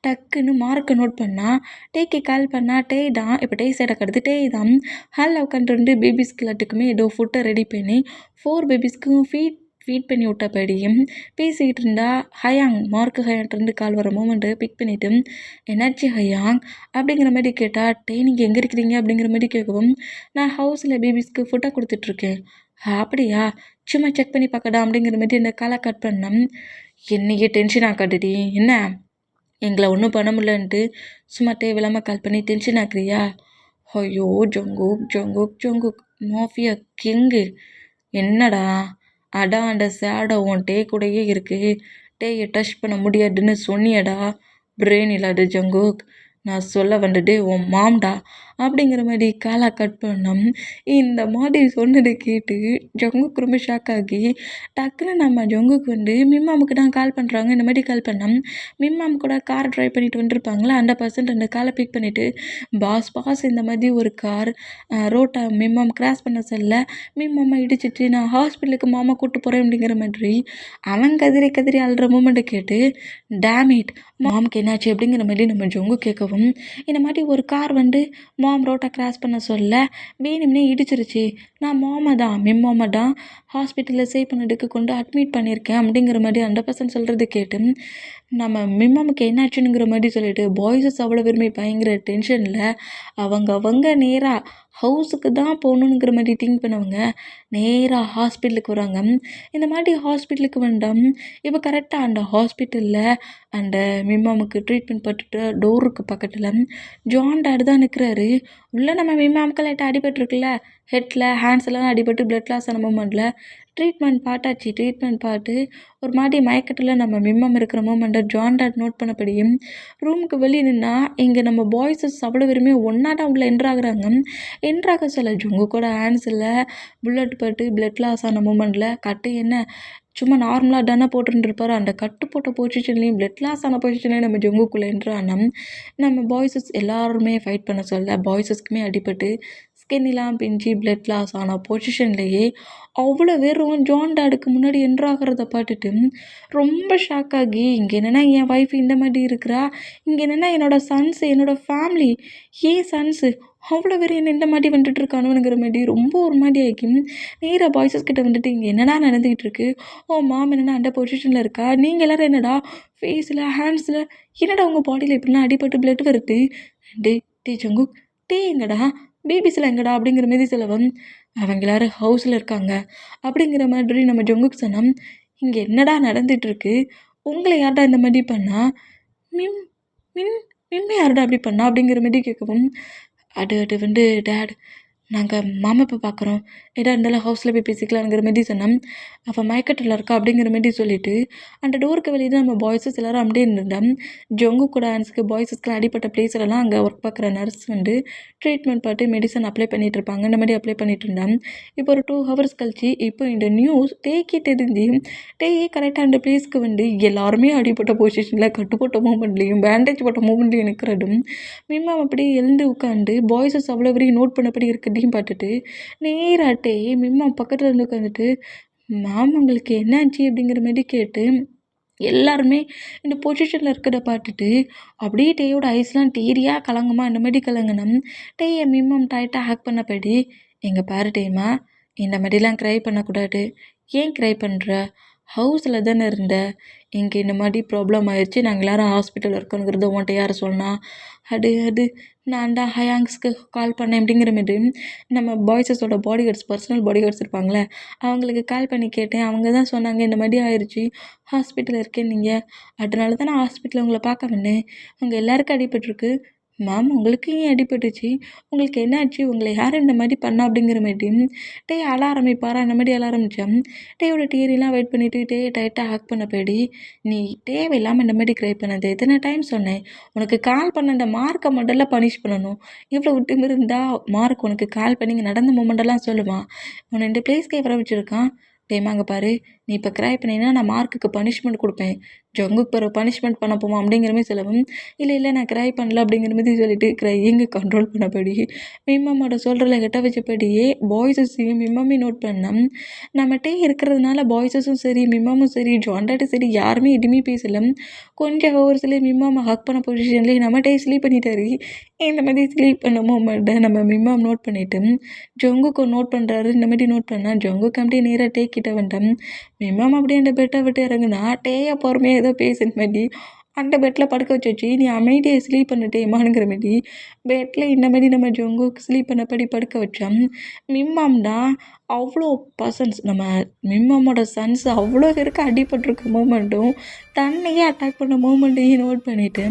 டக்குன்னு மார்க்கை நோட் பண்ணால் டேக்கு கால் பண்ணால் டே தான் இப்போ டே சைடை கடத்து டே தான் ஹாலில் உட்காந்து பேபிஸ்க்கு எல்லாத்துக்குமே ஏதோ ஃபுட்டை ரெடி பண்ணி 4 பேபிஸ்க்கும் ஃபீட் பண்ணி விட்டபடியும் பேசிக்கிட்டு இருந்தா. ஹயாங் மார்க்கு ஹயான்ட்டு கால் வர மூமெண்ட்டு பிக் பண்ணிவிட்டு, என்னாச்சு ஹயாங் அப்படிங்கிற மாதிரி கேட்டால், டே நீங்கள் எங்கே இருக்கிறீங்க அப்படிங்கிற மாதிரி கேட்கவும், நான் ஹவுஸில் பேபிஸ்க்கு ஃபுட்டை கொடுத்துட்ருக்கேன். அப்படியா, சும்மா செக் பண்ணி பார்க்கடா அப்படிங்கிற மாதிரி இந்த காலை கட் பண்ணோம். என்னையே டென்ஷன் ஆக்காடுடி, என்ன எங்களை ஒன்றும் பண்ண முடியலன்ட்டு சும்மா தேவையில்லாமல் கால் பண்ணி டென்ஷன் ஆக்குறியா? ஐயோ ஜொங்குக் மாஃபியா கிங்கு, என்னடா அதான் அந்த சேடோ உன் டே கூடயே இருக்குது, டேயை டச் பண்ண முடியாதுன்னு சொன்னியடா, பிரெயின் இல்லாத ஜங்குக், நான் சொல்ல வந்துட்டு உன் மாம்டா அப்படிங்கிற மாதிரி காலை கட் பண்ணோம். இந்த மாதிரி சொன்னதை கேட்டு ஜங்குக்கு ரொம்ப ஷாக் ஆகி டக்குன்னு நம்ம ஜங்குக்கு மிம்மாமுக்கு தான் கால் பண்ணுறாங்க. இந்த மாதிரி கால் பண்ணோம். மிம்மாம் கூட கார் ட்ரைவ் பண்ணிட்டு வந்துருப்பாங்களா, அந்த பர்சன்ட் அந்த காலை பிக் பண்ணிவிட்டு, பாஸ் இந்த மாதிரி ஒரு கார் ரோட்டை மிம்மாம் கிராஸ் பண்ண சொல்ல மிம்மாமா இடிச்சிட்டு நான் ஹாஸ்பிட்டலுக்கு மாமா கூப்பிட்டு போகிறேன் அப்படிங்கிற மாதிரி அவன் கதிரி அழுற மூமெண்ட்டை கேட்டு, டேமிட் மாமுக்கு என்னாச்சு அப்படிங்கிற மாதிரி நம்ம ஜொங்கு கேட்கவும், இந்த மாதிரி ஒரு கார் மாம் ரோட்டை கிராஸ் பண்ண சொல்ல வேணும்னே இடிச்சிருச்சு, நான் மிம்மாமா தான் ஹாஸ்பிட்டலில் சேவ் பண்ணதுக்கு கொண்டு அட்மிட் பண்ணியிருக்கேன் அப்படிங்கிற மாதிரி 100% சொல்கிறது கேட்டு நம்ம மிம்மாமுக்கு என்னாச்சுங்கிற மாதிரி சொல்லிட்டு பாய்ஸஸ் அவ்வளோ விரும்பி பயங்கர டென்ஷனில் அவங்க நேராக ஹவுஸுக்கு தான் போகணுங்கிற மாதிரி திங்க் பண்ணவங்க நேராக ஹாஸ்பிட்டலுக்கு வராங்க. இந்த மாதிரி ஹாஸ்பிட்டலுக்கு வந்தோம். இப்போ கரெக்டாக அந்த ஹாஸ்பிட்டலில் அந்த மிம்மாமுக்கு ட்ரீட்மெண்ட் பட்டுட்டு டோருக்கு பக்கத்தில் ஜான் டாடு தான் நிற்கிறாரு. உள்ளே நம்ம மிம்மாமுக்கு லைட்டாக அடிபட்டுருக்குல்ல, ஹெட்டில் ஹேண்ட்ஸ் எல்லாம் அடிபட்டு பிளட் லாஸ் ஆன மூமெண்ட்டில் ட்ரீட்மெண்ட் பார்த்து ஒரு மாதிரி மயக்கத்தில் நம்ம மிம்மம் இருக்கிற மூமெண்ட்டை ஜான் டாட் நோட் பண்ணபடியும் ரூமுக்கு வெளியே நின்னா இங்கே நம்ம பாய்ஸஸ் அவ்வளோ பேருமே ஒன்றா தான் உள்ளே என்ட்ராக சொல்ல ஜொங்கு கூட ஹேண்ட்ஸில் புல்லட் பட்டு பிளட் லாஸ் ஆன மூமெண்ட்டில் கட்டு என்ன சும்மா நார்மலாக தானே போட்டுருந்துருப்பாரு, அந்த கட்டு போட்ட பொசிஷன்லேயும் பிளட் லாஸ் ஆன பொசிஷன்லேயும் நம்ம ஜொங்குக்குள்ளே என்ட்ரானோம். நம்ம பாய்ஸஸ் எல்லாருமே ஃபைட் பண்ண சொல்ல பாய்ஸஸ்க்குமே அடிபட்டு ஸ்கின்லாம் பிஞ்சு பிளட் லாஸ் ஆன பொசிஷன்லேயே அவ்வளோ பேரும் ஜான் டாடுக்கு முன்னாடி என்ட்ராகிறத பார்த்துட்டு ரொம்ப ஷாக் ஆகி, இங்கே என்னென்னா என் ஒய்ஃப் இந்த மாதிரி இருக்கிறா, இங்கே என்னென்னா என்னோடய சன்ஸு என்னோடய ஃபேமிலி சன்ஸு அவ்வளோ பேர் என்ன இந்த மாதிரி வந்துட்டுருக்கானுங்கிற மாதிரி ரொம்ப ஒரு மாதிரி ஆகி நேராக பாய்ஸஸ் கிட்ட இங்கே என்னடா நடந்துக்கிட்டு இருக்கு, மாம் என்னென்னா அந்த பொசிஷனில் இருக்கா, நீங்கள் எல்லோரும் என்னடா ஃபேஸில் ஹேண்ட்ஸில் என்னடா உங்கள் பாடியில் இப்படிலாம் அடிபட்டு பிளட் வருது, டே ஜங்குக் டே எங்கடா பேபிஸ்லாம் எங்கடா அப்படிங்கிற மாதிரி சொல்லவும், அவங்க எல்லோரும் ஹவுஸில் இருக்காங்க அப்படிங்கிற மாதிரி நம்ம ஜங்குக் சொன்னோம். இங்கே என்னடா நடந்துகிட்ருக்கு, உங்களை யார்டா இந்த மாதிரி பண்ணா, மிம் யார்டா அப்படி பண்ணா அப்படிங்கிற மாதிரி கேட்கவும், அது டேட் நாங்கள் மாமாப்பா பார்க்குறோம், எதா இருந்தாலும் ஹவுஸில் போய் பேசிக்கலாங்கிற மாதிரி சொன்னோம். அவள் மயக்கத்தில் இருக்கா அப்படிங்கிற மாதிரி சொல்லிவிட்டு அந்த டோருக்கு வெளியே தான் நம்ம பாய்ஸஸ் எல்லோரும் அப்படியே இருந்தோம். ஜொங்கு கூட ஆன்ஸுக்கு பாய்ஸஸ்க்குலாம் அடிப்பட்ட பிளேஸ்லலாம் அங்கே ஒர்க் பார்க்குற நர்ஸ் ட்ரீட்மெண்ட் பார்த்து மெடிசன் அப்ளை பண்ணிகிட்டு இருப்பாங்க. இந்த மாதிரி அப்ளை பண்ணிகிட்டு இருந்தோம். இப்போ ஒரு 2 hours கழிச்சு இப்போ இந்த நியூஸ் டேக்கே தெரிஞ்சு டேயே கரெக்டாக அந்த பிளேஸ்க்கு எல்லாருமே அடிப்பட்ட பொசிஷனில் கட்டுப்பட்ட மூமெண்ட்லேயும் பேண்டேஜ் போட்ட மூமெண்ட்லேயும் நிற்கிறதும் மிம்மா அப்படியே எழுந்து உட்காந்து பாய்ஸஸ் அவ்வளோ வரையும் நோட் பண்ணபடி இருக்கிறதையும் பார்த்துட்டு நேராட்டே மிம்மா பக்கத்தில் இருந்து உட்காந்துட்டு, மேம் உங்களுக்கு என்னாச்சு அப்படிங்கிற மாரி கேட்டு எல்லாருமே இந்த பொசிஷனில் இருக்கிறத பார்த்துட்டு அப்படியே டேயோட ஐஸ்லாம் டீரியாக கலங்குமா இந்த மாதிரி கலங்கினோம். டேயை மிம்மம் டைட்டாக ஹேக் பண்ணபடி எங்கே பாரு டேமா இந்த மாதிரிலாம் க்ரை பண்ணக்கூடாது. ஏன் க்ரை பண்ணுற? ஹவுஸில் தானே இருந்த. இங்கே இந்த மாதிரி ப்ராப்ளம் ஆயிடுச்சு, நாங்கள் எல்லோரும் ஹாஸ்பிட்டலில் இருக்கோங்கிறத உன்ட்ட யார் சொன்னா? அது நான் தான் ஹயாங்ஸ்க்கு கால் பண்ணேன் அப்படிங்கிற மாரி நம்ம பாய்ஸஸோட bodyguards personal bodyguards இருப்பாங்களே அவங்களுக்கு கால் பண்ணி கேட்டேன். அவங்க தான் சொன்னாங்க இந்த மாதிரி ஆயிடுச்சு, ஹாஸ்பிட்டலில் இருக்கேன் நீங்கள், அதனால தான் நான் ஹாஸ்பிட்டலில் உங்களை பார்க்க வந்தேன். உங்கள் எல்லாருக்கும் அடிபட்டிருக்கு. மேம் உங்களுக்கு ஏன் அடிபட்டுச்சு? உங்களுக்கு என்ன ஆச்சு? உங்களை யார் இந்த மாதிரி பண்ணா அப்படிங்கிற மாதிரி டே அழ ஆரம்பிப்பாரா இந்த மாதிரி அழ ஆரம்பித்தேன். டேயோட டியரிலாம் வெயிட் பண்ணிவிட்டு டே டைட்டாக ஹேக் பண்ண போயிடி நீ தேவையில்லாமல் இந்த மாதிரி க்ரை பண்ணது எத்தனை டைம் சொன்னேன். உனக்கு கால் பண்ண அந்த மார்க்கை மட்டும்லாம் பனிஷ் பண்ணணும். இவ்வளோ விட்டு இருந்தால் மார்க் உனக்கு கால் பண்ணி இங்கே நடந்த மூமெண்டெல்லாம் சொல்லுவான். உன்னை இந்த பிளேஸ்க்கே வர வச்சுருக்கான். டேமாங்க பாரு, நீ இப்போ க்ரை பண்ணினா நான் மார்க்குக்கு பனிஷ்மெண்ட் கொடுப்பேன். ஜங்குக்கு பிறகு பனிஷ்மெண்ட் பண்ண போமா அப்படிங்கிற மாதிரி சொல்லவும் இல்லை நான் க்ரை பண்ணல அப்படிங்கிற மாதிரி சொல்லிட்டு க்ரையிங்க கண்ட்ரோல் பண்ணபடி மிம்மம்மோட சொல்கிறல கெட்ட வச்சபடியே பாய்ஸஸையும் மிம்மமே நோட் பண்ணோம். நம்மகிட்டே இருக்கிறதுனால பாய்ஸஸும் சரி மிம்மமும் சரி ஜாண்டாட்டும் சரி யாருமே எதுவுமே பேசலை. கொஞ்சம் ஹவர்ஸ்லேயே மிம்மம் ஹக் பண்ண பொசிஷன்லேயே நம்மகிட்டே ஸ்லீப் பண்ணிட்டாரு. இந்த மாதிரி ஸ்லீப் பண்ண மூமெண்ட்டை நம்ம மிம்மம் நோட் பண்ணிவிட்டு ஜங்குக்கு நோட் பண்ணுறாரு. இந்த மாதிரி நோட் பண்ணால் ஜங்குக்கு அப்படியே நேராக டே கிட்ட வந்துட்டோம். மிம்மம் அப்படியே அந்த பெட்டை விட்டு இறங்குனா டேயை பொறுமையாக ஏதோ பேசுன மாதிரி அந்த பெட்டில் படுக்க வச்சு நீ அமைதியாக ஸ்லீப் பண்ணிட்டேமானுங்கிற மாதிரி பெட்டில் இந்த மாதிரி நம்ம ஜங்குக்கு ஸ்லீப் பண்ணபடி படுக்க வச்சோம். மிம்மம்னா அவ்வளோ பர்சன்ஸ் நம்ம மிம்மம்மோட சன்ஸ் அவ்வளோ பேருக்கு அடிபட்டிருக்க மூமெண்ட்டும் தன்னையே அட்டாக் பண்ண மூமெண்ட்டையும் நோட் பண்ணிவிட்டு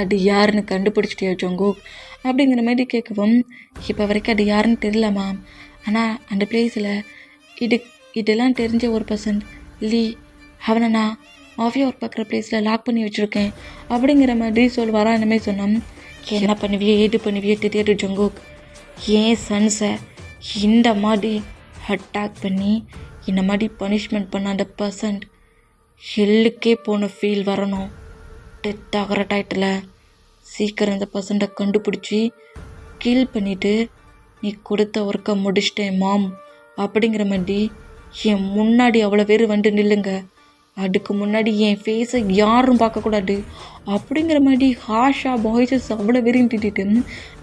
அது யாருன்னு கண்டுபிடிச்சிட்டியா ஜங்கு அப்படிங்கிற மாதிரி கேட்கவும் இப்போ வரைக்கும் அது யாருன்னு தெரியலம்மா. ஆனால் அந்த பிளேஸில் இதெல்லாம் தெரிஞ்ச ஒரு பர்சன் லீ, அவனை நான் ஆஃபியா ஒர்க் பார்க்குற பிளேஸில் லாக் பண்ணி வச்சுருக்கேன் அப்படிங்கிற மாதிரி சொல்வாரா. இந்த மாதிரி சொன்னோம். என்ன பண்ணுவியோ ஏது பண்ணுவியோ தெரியாது ஜங்குக். ஏன் சன்ஸை இந்த மாதிரி அட்டாக் பண்ணி இந்த மாதிரி பனிஷ்மெண்ட் பண்ண அந்த பர்சன் ஹெல்லுக்கே போன ஃபீல் வரணும். டெத் ஆகிற டைட்டில் சீக்கிரம் இந்த பர்சன்ட்டை கண்டுபிடிச்சி கில் பண்ணிவிட்டு நீ கொடுத்த ஒர்க்கை முடிச்சிட்டேன் மாம் அப்படிங்கிற மாதிரி என் முன்னாடி அவ்வளோ பேர் வந்து நில்லுங்க. அதுக்கு முன்னாடி என் ஃபேஸை யாரும் பார்க்கக்கூடாது அப்படிங்கிற மாதிரி ஹாஷாக பாய்ஸஸ் அவ்வளோ வெறியும் திட்டிட்டு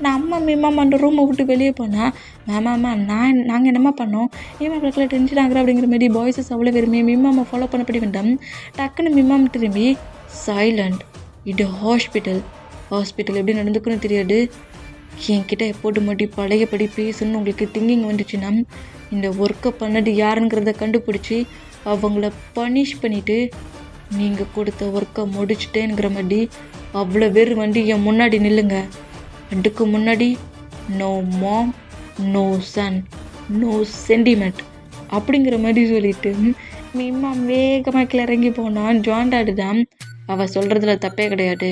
நம்ம மிம்மாம் அந்த ரூமை விட்டு வெளியே போனால் மேமாம்மா நாங்கள் என்னம்மா பண்ணோம் ஏமா அவளுக்குலாம் டென்ஷன் ஆகுற அப்படிங்கிற மாதிரி பாய்ஸஸ் அவ்வளோ வெறுமே மிம்மாம்மா ஃபாலோ பண்ணப்படி வேண்டாம். டக்குன்னு மிம்மாம் திரும்பி சைலண்ட், இது ஹாஸ்பிட்டல் எப்படி நடந்துக்குன்னு தெரியாது. என்கிட்ட எப்போது மட்டும் பழையபடி பேசணும்னு உங்களுக்கு திங்கிங் வந்துச்சுன்னா இந்த ஒர்க்கை பண்ணது யாருங்கிறத கண்டுபிடிச்சி அவங்கள பனிஷ் பண்ணிவிட்டு நீங்கள் கொடுத்த ஒர்க்கை முடிச்சிட்டேங்கிற மாதிரி அவ்வளோ பேர் வந்து என் முன்னாடி நில்லுங்க. அதுக்கு முன்னாடி நோ மாம், நோ சன், நோ சென்டிமெண்ட் அப்படிங்கிற மாதிரி சொல்லிவிட்டு மிம்மா வேகமாக கிளறங்கி போனான். ஜாண்டாடு தான் அவள் சொல்கிறதுல தப்பே கிடையாது.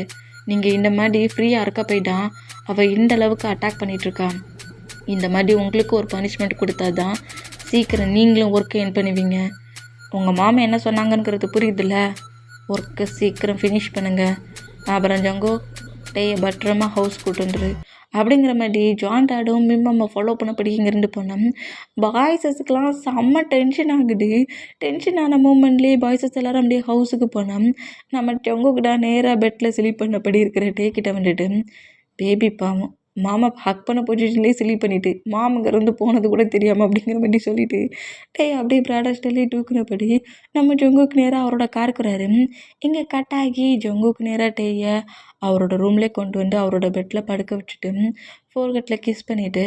நீங்கள் இந்த மாதிரி ஃப்ரீயாக இருக்க போய்தான் அவள் இந்த அளவுக்கு அட்டாக் பண்ணிகிட்ருக்கான். இந்த மாதிரி உங்களுக்கு ஒரு பனிஷ்மெண்ட் கொடுத்தா தான் சீக்கிரம் நீங்களும் ஒர்க்கை என் பண்ணுவீங்க. உங்கள் மாமா என்ன சொன்னாங்கங்கிறது புரியுதுல்ல. ஒர்க்கை சீக்கிரம் ஃபினிஷ் பண்ணுங்கள். அப்புறம் ஜங்கோ டேயை பத்திரமா ஹவுஸ் கூட்டுரு அப்படிங்கிற மாதிரி ஜாண்டாடும் மிம்மம்மை ஃபாலோ பண்ணபடி இங்கேருந்து போனோம். பாய்ஸஸுக்கெலாம் செம்ம டென்ஷன் ஆகுது. டென்ஷன் ஆன மூமெண்ட்லேயே பாய்ஸஸ் எல்லோரும் அப்படியே ஹவுஸுக்கு போனோம். நம்ம ஜங்குக்கிட்ட நேராக பெட்டில் ஸ்லீப் பண்ணபடி இருக்கிற டே கிட்ட வந்துட்டு பேபி பாவம் மாமா ஹக் பண்ண பொசிஷன்லேயே ஸ்லீப் பண்ணிவிட்டு மாமங்கிறது போனது கூட தெரியாமல் அப்படிங்கிற மாதிரி சொல்லிவிட்டு டே அப்படியே ப்ராடஸ்டர்லேயே தூக்குனபடி நம்ம ஜங்குக்கு நேராக அவரோட காருக்குறாரு. இங்கே கட் ஆகி ஜங்குக்கு நேராக டேயை அவரோட ரூம்லேயே கொண்டு வந்து அவரோட பெட்டில் படுக்க வச்சுட்டு ஃபோர்கட்டில் கிஸ் பண்ணிவிட்டு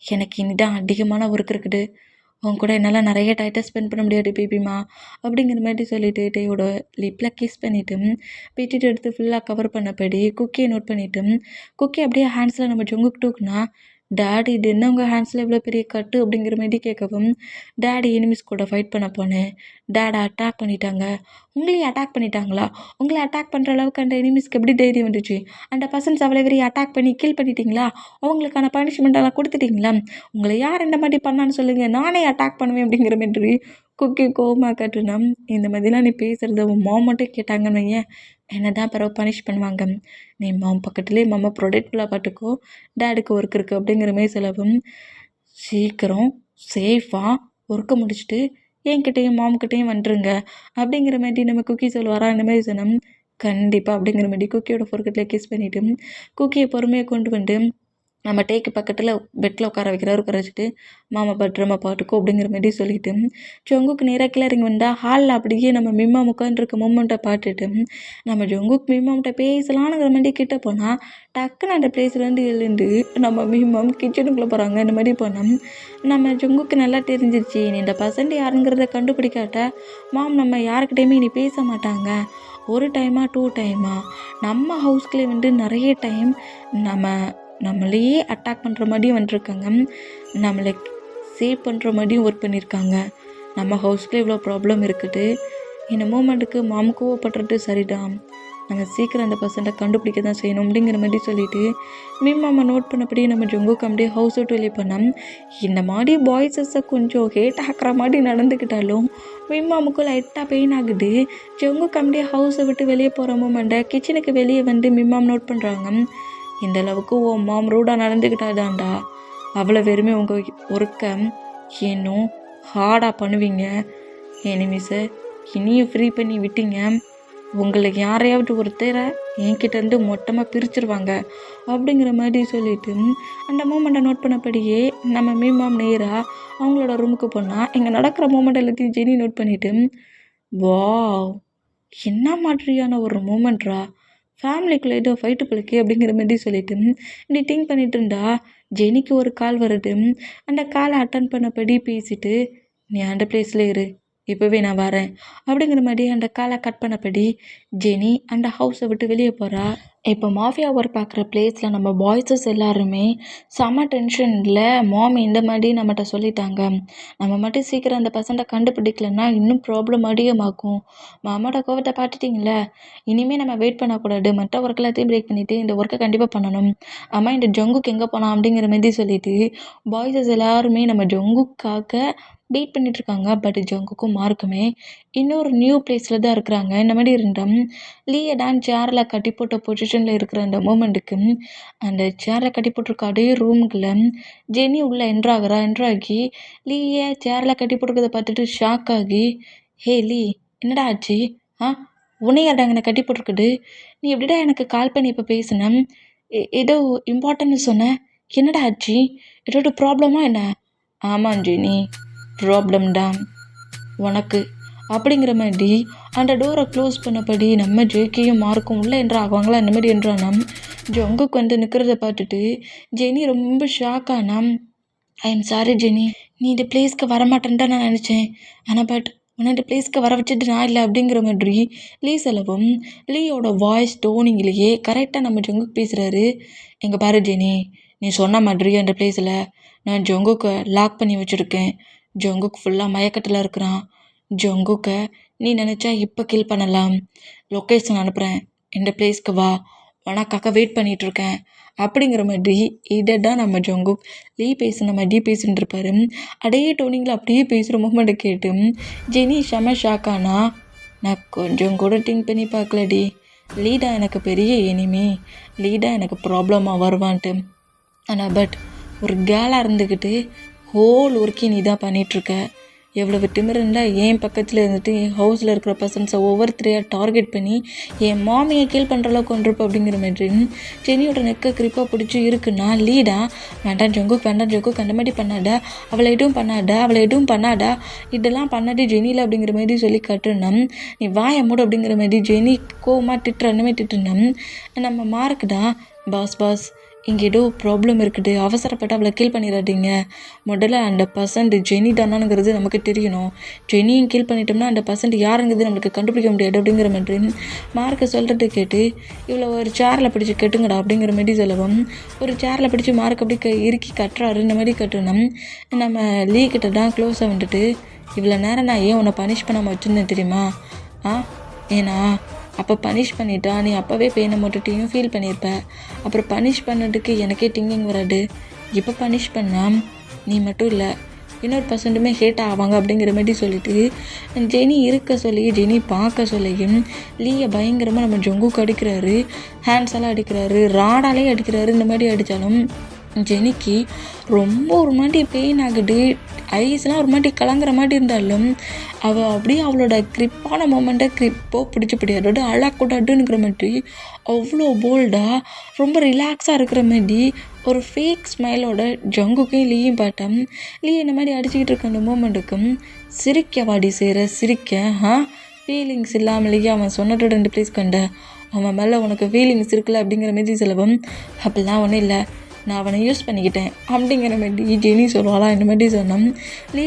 எனக்கு இனிதான் அதிகமான ஒர்க் இருக்குது, உன் கூட என்னால் நிறைய டைட்டாக ஸ்பெண்ட் பண்ண முடியாது பேபிமா அப்படிங்கிற மாதிரி சொல்லிவிட்டு டேயோட லிப்பில் கிஸ் பண்ணிவிட்டு பெட்ஷீட் எடுத்து ஃபுல்லாக கவர் பண்ணபடி குக்கியை நோட் பண்ணிவிட்டு குக்கி அப்படியே ஹேண்ட்ஸில் நம்ம ஜங்குக்கு தூக்குனா டேடி இது என்ன உங்கள் ஹேண்ட்ஸில் இவ்வளோ பெரிய கட்டு அப்படிங்கிற மாதிரி கேட்கவும் டேடி எனிமிஸ் கூட ஃபைட் பண்ண போனேன், டேடை அட்டாக் பண்ணிட்டாங்க. உங்களையும் அட்டாக் பண்ணிட்டாங்களா? உங்களை அட்டாக் பண்ணுற அளவுக்கு அந்த எனிமிஸ்க்கு எப்படி தைரியம் வந்துச்சு? அந்த பர்சன்ஸ் அவ்வளோ வெறிய அட்டாக் பண்ணி கில் பண்ணிட்டீங்களா? அவங்களுக்கான பனிஷ்மெண்ட்டெல்லாம் கொடுத்துட்டிங்களா? உங்களை யார் இந்த மாதிரி பண்ணான்னு சொல்லுங்கள், நானே அட்டாக் பண்ணுவேன் அப்படிங்கிற மாதிரி குக்கி கோவமாக கட்டுனா இந்த மாதிரிலாம் நீ பேசுகிறது உன் மாம் மட்டும் கேட்டாங்கன்னு வையேன் என்ன தான் பிறகு பனிஷ் பண்ணுவாங்க. நீ மாம் பக்கத்துலேயே மாமா ப்ரொடெக்ட்ஃபுல்லாக பார்த்துக்கோ, டேடுக்கு ஒர்க் இருக்குது அப்படிங்கிற மாதிரி சொல்லவும் சீக்கிரம் சேஃபாக ஒர்க்கை முடிச்சுட்டு என்கிட்டையும் மாம்கிட்டையும் வந்துருங்க அப்படிங்கிற மாதிரி நம்ம குக்கி சொல்லுவாரா. இந்த மாதிரி சொன்னோம். கண்டிப்பாக அப்படிங்கிற மாதிரி குக்கியோட ஃபோர்கட்டில் கிஸ் பண்ணிவிட்டு குக்கியை பொறுமையாக கொண்டு வந்து நம்ம டேக்கு பக்கத்தில் பெட்டில் உட்கார வைக்கிறாரு. உட்கார வச்சுட்டு மாமா பட்ரமா பாட்டுக்கோ அப்படிங்கிற மாதிரி சொல்லிவிட்டு ஜொங்குக்கு நேராக கீழே இறங்கி வந்தால் ஹாலில் அப்படியே நம்ம மிம்மாம் உட்காந்துருக்க மூமெண்ட்டை பார்த்துட்டு நம்ம ஜொங்குக்கு மிம்மாம்கிட்ட பேசலானுங்கிற மாதிரி கிட்ட போனால் டக்குன்னு அந்த பிளேஸ்லேருந்து எழுந்து நம்ம மிம்மாம் கிச்சனுக்குள்ளே போகிறாங்க. இந்த மாதிரி போனோம். நம்ம ஜொங்குக்கு நல்லா தெரிஞ்சிருச்சு நீ இந்த பர்சன்ட் யாருங்கிறத கண்டுபிடிக்காட்ட மாம் நம்ம யாருக்கிட்டையுமே நீ பேச மாட்டாங்க. ஒரு டைமா 2 டைமா நம்ம ஹவுஸ்க்குள்ளே வந்து நிறைய டைம் நம்மளையே அட்டாக் பண்ணுற மாதிரியும் வந்துருக்காங்க. நம்மளை சேவ் பண்ணுற மாதிரியும் ஒர்க் பண்ணியிருக்காங்க. நம்ம ஹவுஸ்க்குள்ளே இவ்வளோ ப்ராப்ளம் இருக்குது. இந்த மூமெண்ட்டுக்கு மாம் கோவப்படுறது சரிதான். நம்ம சீக்கிரம் அந்த பர்சன்ட்டை கண்டுபிடிக்க தான் செய்யணும் அப்படிங்கிற மாதிரி சொல்லிவிட்டு மிம்மாமா நோட் பண்ணபடி நம்ம ஜொங்குக்கு அப்படியே ஹவுஸ் விட்டு வெளியே பண்ணோம். இந்த மாதிரி பாய்ஸஸை கொஞ்சம் ஹேட் ஆக்கிற மாதிரி நடந்துக்கிட்டாலும் மிம்மாமுக்கு லைட்டாக பெயின் ஆகுது. ஜொங்குக்கு அப்படியே ஹவுஸை விட்டு வெளியே போகிற மூமெண்ட்டை கிச்சனுக்கு வெளியே வந்து மிம்மாம் நோட் பண்ணுறாங்க. இந்த அளவுக்கு உன் மாம் ரூடாக நடந்துக்கிட்டாதான்டா அவ்வளோ வெறுமே உங்கள் ஒர்க்கை இன்னும் ஹார்டாக பண்ணுவீங்க. எனிமீஸை இனியும் ஃப்ரீ பண்ணி விட்டீங்க. உங்களுக்கு யாரையாவது ஒருத்தரை என்கிட்டேருந்து மொத்தமாக பிரிச்சுருவாங்க அப்படிங்கிற மாதிரி சொல்லிவிட்டு அந்த மூமெண்ட்டை நோட் பண்ணபடியே நம்ம மீமாம் நேராக அவங்களோட ரூமுக்கு போனால் இங்கே நடக்கிற மூமெண்ட் எல்லாத்தையும் ஜெனி நோட் பண்ணிவிட்டு வாவ் என்ன மாதிரியான ஒரு மூமெண்ட்ரா, ஃபேமிலிக்குள்ளே ஏதோ ஃபைட்டு பிள்ளைக்கு அப்படிங்கிற மாதிரி சொல்லிட்டு இப்படி திங்க் பண்ணிட்டு இருந்தா ஜெனிக்கு ஒரு கால் வருது. அந்த காலை அட்டன் பண்ணபடி பேசிட்டு நீ அந்த பிளேஸில் இரு, இப்போவே நான் வரேன் அப்படிங்கிற மாதிரி அந்த காலை கட் பண்ணபடி ஜெனி அந்த ஹவுஸை விட்டு வெளியே போகிறா. இப்போ மாஃபியா ஒர்க் பார்க்குற பிளேஸில் நம்ம பாய்ஸஸ் எல்லாருமே செம்ம டென்ஷனில் மாமி இந்த மாதிரி நம்மகிட்ட சொல்லிட்டாங்க. நம்ம மட்டும் சீக்கிரம் அந்த பசங்களை கண்டுபிடிக்கலன்னா இன்னும் ப்ராப்ளம் அதிகமாகும். மாமாவோட கோவத்தை பார்த்துட்டிங்களே, இனிமேல் நம்ம வெயிட் பண்ணக்கூடாது. மற்ற ஒர்க் எல்லாத்தையும் பிரேக் பண்ணிவிட்டு இந்த ஒர்க்கை கண்டிப்பாக பண்ணணும். அம்மா இந்த ஜொங்குக்கு எங்கே போனான் அப்படிங்கிற மாதிரி சொல்லிட்டு பாய்ஸஸ் எல்லாருமே நம்ம ஜொங்குக்காக வெயிட் பண்ணிகிட்ருக்காங்க. பட் ஜொங்குக்கும் மார்க்குமே இன்னொரு நியூ பிளேஸில் தான் இருக்கிறாங்க. இந்த மாதிரி இருந்தால் லீயை தான் சேரில் கட்டி போட்ட பொசிஷனில் இருக்கிற அந்த மூமெண்ட்டுக்கு அந்த சேரில் கட்டி போட்டிருக்க அதே ரூமுக்குள்ள ஜெனி உள்ளே என்ட்ராகி லீயை சேரில் கட்டி போட்டிருக்கிறத பார்த்துட்டு ஷாக் ஆகி ஹே லீ என்னடா ஆச்சு, உன்னையாடா அங்கே கட்டி போட்டிருக்குது, நீ எப்படிடா எனக்கு கால் பண்ணி இப்போ பேசினேன், ஏதோ இம்பார்ட்டன்ட்னு சொன்னேன், என்னடா ஆச்சு, ஏதோட ப்ராப்ளமா என்ன? ஆமாம் ஜெனி ப்ராப்ளம் தான் உனக்கு அப்படிங்கிற மாதிரி அந்த டோரை க்ளோஸ் பண்ணபடி நம்ம ஜேகேயும் மார்க்கும் உள்ளே ஆகுவாங்களா இந்த மாதிரி என்றானா ஜொங்குக்கு வந்து நிற்கிறத பார்த்துட்டு ஜெனி ரொம்ப ஷாக் ஆனா. ஐ எம் சாரி ஜெனி, நீ இந்த பிளேஸ்க்கு வரமாட்டேன்னு தான் நான் நினச்சேன். ஆனால் பட் உன்னை இந்த பிளேஸ்க்கு வர வச்சுட்டு நான் இல்லை அப்படிங்கிற மாதிரி லீ செலவும் லீயோட வாய்ஸ் டோனிங்கிலேயே கரெக்டாக நம்ம ஜொங்குக்கு பேசுகிறாரு. எங்கே பாரு ஜெனி, நீ சொன்ன மாதிரி அந்த பிளேஸில் நான் ஜொங்குக்கு லாக் பண்ணி வச்சுருக்கேன். ஜொங்குக்கு ஃபுல்லாக மயக்கத்தில் இருக்கிறான். ஜொங்குக்கை நீ நினச்சா இப்போ கில் பண்ணலாம். லொக்கேஷன் அனுப்புகிறேன், இந்த பிளேஸ்க்கு வா, உனக்காக வெயிட் பண்ணிகிட்ருக்கேன் அப்படிங்கிற மாதிரி இதை தான் நம்ம ஜொங்குக் லீ பேசுன மாதிரி பேசிட்டு இருப்பாரு. அதே டோனிங்கில் அப்படியே பேசுகிற மூமெண்ட்டை கேட்டு ஜெனி செம ஷாக்கானா. நான் கொஞ்சம் கூட திங்க் பண்ணி பார்க்கலடி, லீடா எனக்கு பெரிய எனிமி, லீடா எனக்கு ப்ராப்ளமாக வருவான்ட்டு. ஆனால் பட் ஒரு கேலாக இருந்துக்கிட்டு ஹோல் ஒர்க்கையும் நீ தான் பண்ணிகிட்ருக்க. எவ்வளவு திமிருந்தா என் பக்கத்தில் இருந்துட்டு என் ஹவுஸில் இருக்கிற பர்சன்ஸை ஒவ்வொருத்தரையாக டார்கெட் பண்ணி என் மாமியை கீல் பண்ணுற அளவுக்கு கொண்டிருப்போம் அப்படிங்கிற மாதிரி ஜெனியோட நெக்கை கிரிப்பாக பிடிச்சி இருக்குன்னா லீடா வேண்டாம் ஜொங்குக்கு அந்த மாதிரி பண்ணாடா, அவளை எதுவும் பண்ணாடா இதெல்லாம் பண்ணாடி ஜெனியில் அப்படிங்கிற மாதிரி சொல்லி காட்டுனோம். நீ வாய மூடு அப்படிங்கிற மாதிரி ஜெனி கோவமாக திட்டுற அந்த மாதிரி திட்டுனோம். நம்ம மார்க்கு தான் பாஸ் இங்கே ஏதோ ப்ராப்ளம் இருக்குது, அவசரப்பட்டு அவளை கீல் பண்ணிடாதீங்க. முதல்ல அந்த பர்சன்ட் ஜெனி தானானுங்கிறது நமக்கு தெரியணும். ஜெனியும் கீல் பண்ணிட்டோம்னா அந்த பர்சன்ட் யாருங்கிறது நம்மளுக்கு கண்டுபிடிக்க முடியாது அப்படிங்கிற மாதிரி மார்க்கை சொல்கிறது கேட்டு இவ்வளோ ஒரு சேரில் பிடிச்சி கட்டுங்கடா அப்படிங்கிற மாதிரி சொல்லவும் ஒரு சேரில் பிடிச்சி மார்க் அப்படி இறுக்கி கட்டுறாரு. இந்த மாதிரி கட்டணும். நம்ம லீ கிட்ட தான் க்ளோஸாக வந்துட்டு இவ்வளோ நேரம் நான் ஏன் உன்னை பனிஷ் பண்ணாமல் வச்சுருந்தேன் தெரியுமா? ஏன்னா அப்போ பனிஷ் பண்ணிட்டா நீ அப்போவே பெயினை மட்டுட்டையும் ஃபீல் பண்ணியிருப்ப. அப்புறம் பனிஷ் பண்ணதுக்கு எனக்கே திங்கிங் வராது. இப்போ பனிஷ் பண்ணால் நீ மட்டும் இல்லை இன்னொரு பர்சன்ட்டுமே ஹேட் ஆவாங்க அப்படிங்கிற மாதிரி சொல்லிட்டு ஜெனி இருக்க சொல்லி ஜெனி பார்க்க சொல்லியும் லீயை பயங்கரமாக நம்ம ஜொங்குக்கு அடிக்கிறாரு, ஹேண்ட்ஸ் எல்லாம் அடிக்கிறாரு, ராடாலே அடிக்கிறாரு. இந்த மாதிரி அடித்தாலும் ஜெனிக்கு ரொம்ப ஒரு மாதிரி பெயின் ஆகுது. ஐஸ்லாம் ஒரு மாதிரி கலங்குற மாதிரி இருந்தாலும் அவள் அப்படியே அவளோட க்ரிப்பான மூமெண்ட்டை க்ரிப்போ பிடிச்சி அதோட அழக்கூடாதுங்கிற மாதிரி அவ்வளோ போல்டாக ரொம்ப ரிலாக்ஸாக இருக்கிற மாதிரி ஒரு ஃபேக் ஸ்மைலோட ஜங்குக்கையும் லீயும் பார்த்தேன். லீ இந்த மாதிரி அடிச்சுக்கிட்டு இருக்க அந்த மூமெண்ட்டுக்கும் சிரிக்க வாடி செய்கிற சிரிக்க ஃபீலிங்ஸ் இல்லாமலேயே அவன் சொன்னதோட 2 ப்ளேஸ் கண்ட அவன் மேலே உனக்கு ஃபீலிங்ஸ் இருக்குல்ல அப்படிங்கிற மாதிரி செலவும் அப்படிலாம் ஒன்றும் இல்லை, நான் அவனை யூஸ் பண்ணிக்கிட்டேன் அப்படிங்கிற மாதிரி ஜெனி சொல்லுவாளா. இந்த மாதிரி சொன்னோம். லீ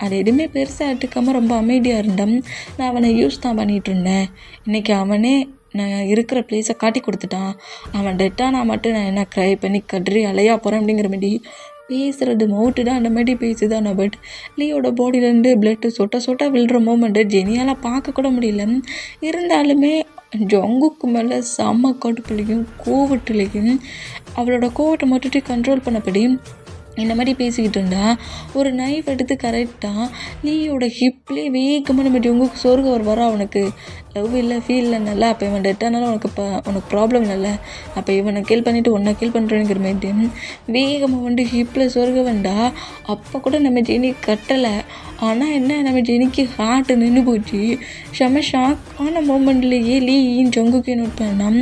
அது எதுவுமே பெருசாக எடுத்துக்காமல் ரொம்ப அமைதியாக இருந்தோம். நான் அவனை யூஸ் தான் பண்ணிகிட்டு இருந்தேன். இன்றைக்கி அவனே நான் இருக்கிற ப்ளேஸை காட்டி கொடுத்துட்டான். அவன் டெட்டானா மட்டும் நான் என்ன க்ரை பண்ணி கட்ரி அலையா போகிறேன் அப்படிங்கிற மாதிரி பேசுகிறது மவுட்டு தான் அந்த மாதிரி பேசுதான். பட் லீயோட பாடியிலேருந்து பிளட்டு சொட்ட விழுற மூமெண்ட்டு ஜெனியால் பார்க்கக்கூட முடியல. இருந்தாலுமே ஜங்குக்கு மேலே செம்ம கடுப்புலையும் கோவத்துலையும் அவளோட கோவத்தை மட்டும் கண்ட்ரோல் பண்ணபடி இந்த மாதிரி பேசிக்கிட்டு இருந்தா ஒரு நைஃப் எடுத்து கரெக்டாக லீயோட ஹிப்லேயே வேகமாக நம்ம ஜங்குக்கு சொர்க்கம் வர அவனுக்கு லவ் இல்லை ஃபீல் இல்லைனால அப்போ இவன் டெட்டானாலும் உனக்கு ப்ராப்ளம் இல்லை, அப்போ இவனை கீல் பண்ணிவிட்டு உன்னை கீல் பண்ணுறேங்கிற மாதிரி வேகமாக ஹிப்பில் சொர்க்க வேண்டா. அப்போ கூட நம்ம ஜெனி கட்டலை. ஆனால் என்ன நம்ம ஜெனிக்கு ஹார்ட்டு நின்று போச்சு. செம்ம ஷாக்கான மூமெண்ட்லேயே லீயும் ஜங்குக்கு நோட் பண்ணால்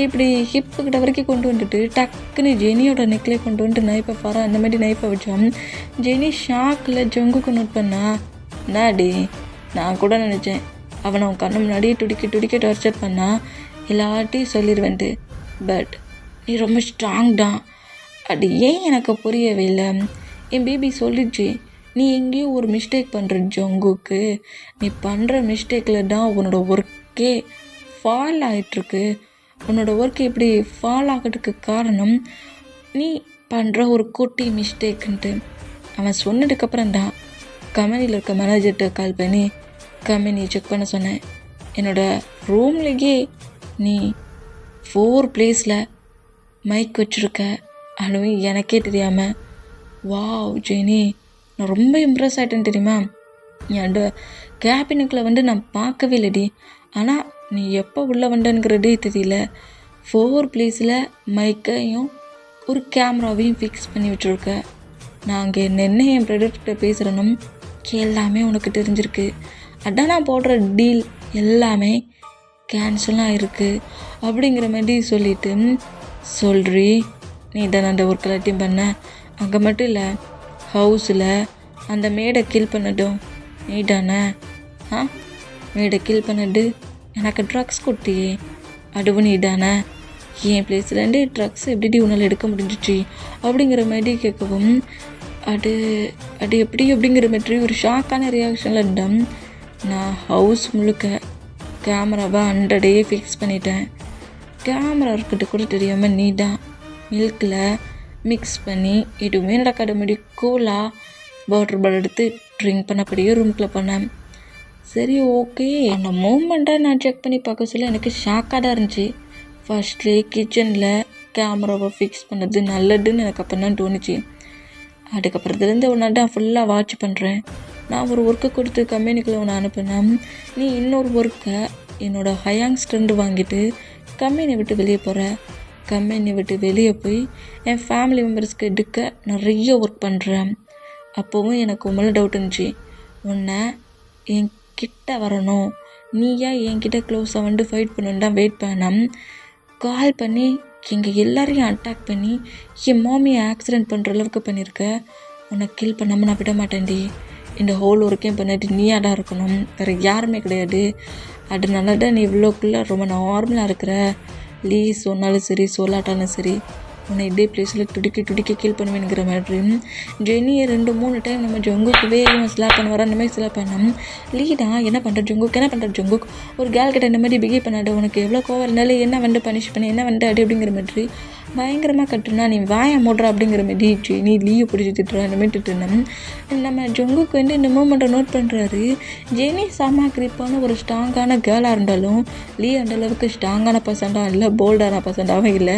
இப்படி ஹிப்புக்கிட்ட வரைக்கும் கொண்டு வந்துட்டு டக்குன்னு ஜெனியோட நெக்லே கொண்டு வந்துட்டு நைப்பை பாரு அந்த மாதிரி நைப்பை வச்சோம். ஜெனி ஷாக்கில் ஜங்குக்கு நோட் பண்ணா. நாடி நான் கூட நினச்சேன் அவனை அவன் கண்ணு முன்னாடியே துடிக்க டார்ச்சர் பண்ணால் எல்லாட்டையும் சொல்லிடுவேன்ட்டு. பட் நீ ரொம்ப ஸ்ட்ராங் தான். அது ஏன் எனக்கு புரியவே இல்லை. என் பேபி சொல்லிடுச்சு, நீ எங்கேயோ ஒரு மிஸ்டேக் பண்ணுற ஜங்குக்கு. நீ பண்ணுற மிஸ்டேக்கில் தான் உன்னோட ஒர்க்கே ஃபால் ஆகிட்டுருக்கு. உன்னோட ஒர்க் இப்படி ஃபால் ஆகிறதுக்கு காரணம் நீ பண்ணுற ஒரு குட்டி மிஸ்டேக்குன்ட்டு அவன் சொன்னதுக்கப்புறம் தான் கம்பெனியில் இருக்க மேனேஜர்கிட்ட கால் பண்ணி கம்பெனி செக் பண்ண சொன்னேன். என்னோடய ரூம்லேயே நீ 4 பிளேஸில் மைக் வச்சுருக்க, அதுவும் எனக்கே தெரியாமல். வாவ் ஜெனி, நான் ரொம்ப இம்ப்ரெஸ் ஆகிட்டேன்னு தெரியுமா. என்னோட கேபினுக்குள்ளே நான் பார்க்கவே இல்லடி, ஆனால் நீ எப்போ உள்ளே வந்தேங்கிறதே தெரியல. 4 பிளேஸில் மைக்கையும் ஒரு கேமராவையும் ஃபிக்ஸ் பண்ணி வச்சுருக்க. நாங்கள் என்னென்ன என் ப்ரொடக்ட்ட பேசுகிறனும் எல்லாமே உனக்கு தெரிஞ்சிருக்கு. அதான் நான் போடுற டீல் எல்லாமே கேன்சலாக இருக்குது அப்படிங்கிற மாதிரி சொல்லிவிட்டு சொல்கிறீ. நீ தானே அந்த ஒர்க் எல்லாத்தையும் பண்ண. அங்கே மட்டும் இல்லை, ஹவுஸில் அந்த மேடை கீல் பண்ணட்டும் நீ தானே. மேடை கீல் பண்ணது எனக்கு ட்ரக்ஸ் கொடுத்தியே, அதுவும் நீ தானே. என் பிளேஸ்லேருந்து ட்ரக்ஸ் எப்படி உன்னால் எடுக்க முடிஞ்சிச்சு அப்படிங்கிற மாதிரி கேட்கவும் அது எப்படி அப்படிங்கிற மாதிரி ஒரு ஷாக்கான ரியாக்ஷனில் இருந்தேன். நான் ஹவுஸ் முழுக்க கேமராவை 100 ஃபிக்ஸ் பண்ணிட்டேன். கேமரா இருக்கிறது கூட தெரியாமல் நீ தான் மில்கில் மிக்ஸ் பண்ணி எதுவுமே நடக்காத மாதிரி கூலாக வாட்டர் பால் எடுத்து ட்ரிங்க் பண்ணப்படியே ரூம்குள்ளே பண்ணேன். சரி ஓகே, அந்த மூமெண்ட்டை நான் செக் பண்ணி பார்க்க சொல்ல எனக்கு ஷாக்காக தான் இருந்துச்சு. ஃபர்ஸ்ட்லேயே கிச்சனில் கேமராவை ஃபிக்ஸ் பண்ணது நல்லதுன்னு எனக்கு அப்போ தான் தோணுச்சு. அதுக்கப்புறத்துலேருந்து உன்னை தான் ஃபுல்லாக வாட்ச் பண்ணுறேன். நான் ஒரு ஒர்க்கை கொடுத்து கம்பெனிக்குள்ளே உன்னை அனுப்பினேன். நீ இன்னொரு ஒர்க்கை என்னோடய ஹயாங்ஸ்டர்ந்து வாங்கிட்டு கம்பெனியை விட்டு வெளியே போகிற. கம்பெனியை விட்டு வெளியே போய் என் ஃபேமிலி மெம்பர்ஸ்க்கு எடுக்க நிறைய ஒர்க் பண்ணுறேன். அப்போவும் எனக்கு உண்மையில டவுட் இருந்துச்சு, உன்னை என்கிட்ட வரணும், நீயா என்கிட்ட க்ளோஸாக ஃபைட் பண்ணணுன்னு தான் வெயிட் பண்ணேன். கால் பண்ணி எங்கள் எல்லாரையும் அட்டாக் பண்ணி என் மாமியை ஆக்சிடெண்ட் பண்ணுற அளவுக்கு பண்ணியிருக்க. உன்னை கில் பண்ணாமல் நான் விட மாட்டேன்டி. இந்த ஹோல் ஒர்க்கையும் பண்ணிட்டு நீயாக தான் இருக்கணும், வேறு யாருமே கிடையாது. அதனால தான் நீ இவ்வளோக்குள்ளே ரொம்ப நார்மலாக இருக்கிற. லீ சொன்னாலும் சரி சொல்லாட்டாலும் சரி உன்னை இதே பிளேஸில் துடிக்க கீல் பண்ணுவேங்கிற மாதிரி ஜெனியை 2-3 டைம் நம்ம ஜங்குக்கு வேகமாக ஸ்லாப் பண்ண வர அந்த மாதிரி ஸ்லாப் பண்ணோம். லீடா என்ன பண்ணுற ஜங்குக் ஒரு கேர்ள் கிட்ட இந்த மாதிரி பிஹேவ் பண்ணாடு, உனக்கு எவ்வளோ கோவம் இருந்தாலும் என்ன பனிஷ் பண்ணி என்ன அப்படிங்கிற மாதிரி பயங்கரமாக கட்டுனா நீ வாயை மூடுறா அப்படிங்கிற மாதிரி ஜெனி லீயை பிடிச்சி திட்டுறா இந்த மாதிரி திட்டுனோம். நம்ம ஜங்குக்கு இந்த மூமெண்ட்டை நோட் பண்ணுறாரு. ஜெனி சாமா கிரிப்பான ஒரு ஸ்ட்ராங்கான கேர்ளாக இருந்தாலும் லீ அந்த அளவுக்கு ஸ்ட்ராங்கான பர்சண்டாக இல்லை, போல்டான பர்சண்டாகவும் இல்லை.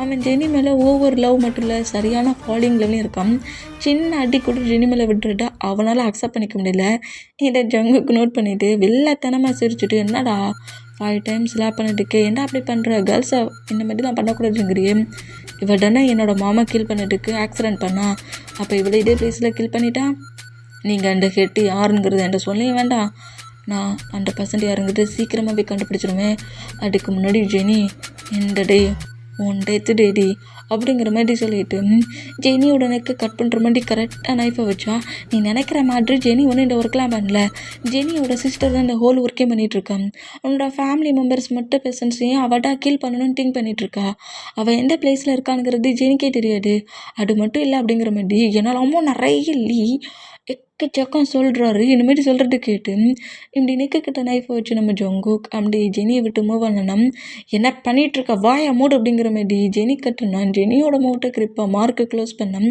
அவன் ஜெனி மேலே ஓவர் லவ் மட்டும் இல்லை, சரியான ஃபாலோயிங் லெவலையும் இருக்கான். சின்ன அடி கூட ஜெனி மேலே விட்டுட்டா அவனால் அக்செப்ட் பண்ணிக்க முடியல. இதை ஜங்குக்கு நோட் பண்ணிவிட்டு வெள்ளத்தனமாக சிரிச்சுட்டு என்னடா 5 டைம்ஸ் ஸ்லாப் பண்ணிட்டுருக்கே, என்ன அப்படி பண்ணுற, கேர்ள்ஸை இந்த மாதிரி தான் பண்ணக்கூடாதுங்கிறியே, இவ தானே என்னோட மாமா கில் பண்ணிட்டுக்கு ஆக்சிடென்ட் பண்ணா. அப்போ இவளை இதே பிளேஸில் கில் பண்ணிட்டா. நீங்கள் அந்த ஹெட்டு யாருங்கிறது என்கிட்ட சொல்லவே வேண்டாம். நான் 100% யாருங்கிட்ட சீக்கிரமாக போய் கண்டுபிடிச்சிருவேன். அதுக்கு முன்னாடி ஜெனி இந்த டே உன் டெத்து டேடி அப்படிங்கிற மாதிரி சொல்லிட்டு ஜெனியோட நெக்கு கட் பண்ணுற மாதிரி கரெக்டாக நைஃபை வச்சா. நீ நினைக்கிற மாதிரி ஜெனி ஒன்றும் இந்த ஒர்க்லாம் பண்ணல. ஜெனியோட சிஸ்டர் தான் இந்த ஹோல் ஒர்க்கே பண்ணிகிட்ருக்கான். அவனோட ஃபேமிலி மெம்பர்ஸ் மட்டும் பேசன்ஸையும் அவட்டா கீல் பண்ணணும்னு திங்க் பண்ணிகிட்ருக்கா. அவள் எந்த பிளேஸில் இருக்கானுங்கிறது ஜெனிக்கே தெரியாது. அது மட்டும் இல்லை அப்படிங்கிற மாதிரி என்னாலமோ நிறைய எக்கச்சக்கம் சொல்கிறாரு. இனிமேட்டு சொல்கிறது கேட்டு இப்படி நெக்கிட்ட நைஃபை வச்சு நம்ம ஜங்குக் அப்படி ஜெனியை விட்டு மூவ் பண்ணணும். என்ன பண்ணிகிட்ருக்க வாயா மூடு அப்படிங்கிற மாதிரி ஜெனி கட்டுனா ஜெனியோட மவுட்டை கிரிப்பாக மார்க்கை க்ளோஸ் பண்ணோம்.